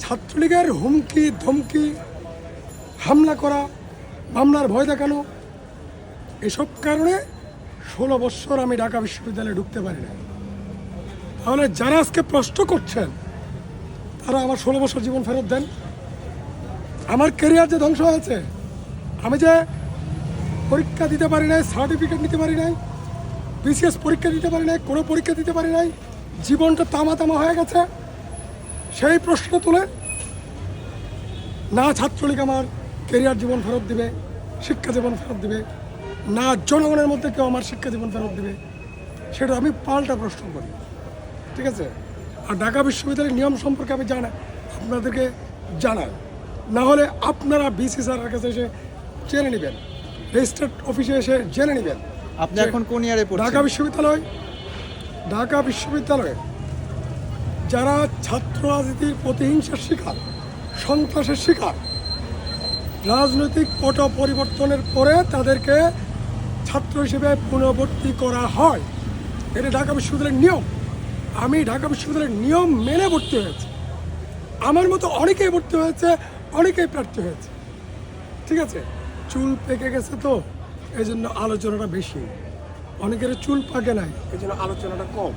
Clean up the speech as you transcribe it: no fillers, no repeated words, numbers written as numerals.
ছাত্রলীগের হুমকি ধমকি, হামলা করা, মামলার ভয় দেখানো, এসব কারণে 16 বছর আমি ঢাকা বিশ্ববিদ্যালয়ে ঢুকতে পারি না। তাহলে যারা আজকে প্রশ্ন করছেন তারা আমার 16 বছর জীবন ফেরত দেন। আমার ক্যারিয়ার যে ধ্বংস হয়েছে, আমি যে পরীক্ষা দিতে পারি নাই, সার্টিফিকেট নিতে পারি নাই, বিসিএস পরীক্ষা দিতে পারি নাই, কোনো পরীক্ষা দিতে পারি নাই, জীবনটা তামা তামা হয়ে গেছে, সেই প্রশ্ন তুলে না ছাত্রলীগ আমার ক্যারিয়ার জীবন ফেরত দিবে, শিক্ষা জীবন ফেরত দিবে, না জনগণের মধ্যে কেউ আমার শিক্ষা জীবন ফেরত দিবে, সেটা আমি পাল্টা প্রশ্ন করি। ঠিক আছে? আর ঢাকা বিশ্ববিদ্যালয়ের নিয়ম সম্পর্কে আমি আপনাদেরকে জানাই, না হলে আপনারা বিসি স্যারের কাছে এসে জেনে নেবেন, রেজিস্ট্রার্ড অফিসে এসে জেনে নেবেন। আপনি এখন কোন ইয়ারে পড়ছেন? ঢাকা বিশ্ববিদ্যালয়ে যারা ছাত্র রাজনীতির প্রতিহিংসার শিকার, সন্ত্রাসের শিকার, রাজনৈতিক পট পরিবর্তনের পরে তাদেরকে ছাত্র হিসেবে পুনর্ভর্তি করা হয়। এটা ঢাকা বিশ্ববিদ্যালয়ের নিয়ম। আমি ঢাকা বিশ্ববিদ্যালয়ের নিয়ম মেনে ভর্তি হয়েছি। আমার মতো অনেকেই ভর্তি হয়েছে, অনেকেই প্রার্থী হয়েছে। ঠিক আছে? চুল পেকে গেছে তো এই জন্য আলোচনাটা বেশি, অনেকের চুল পাকে নাই এই জন্য আলোচনাটা কম।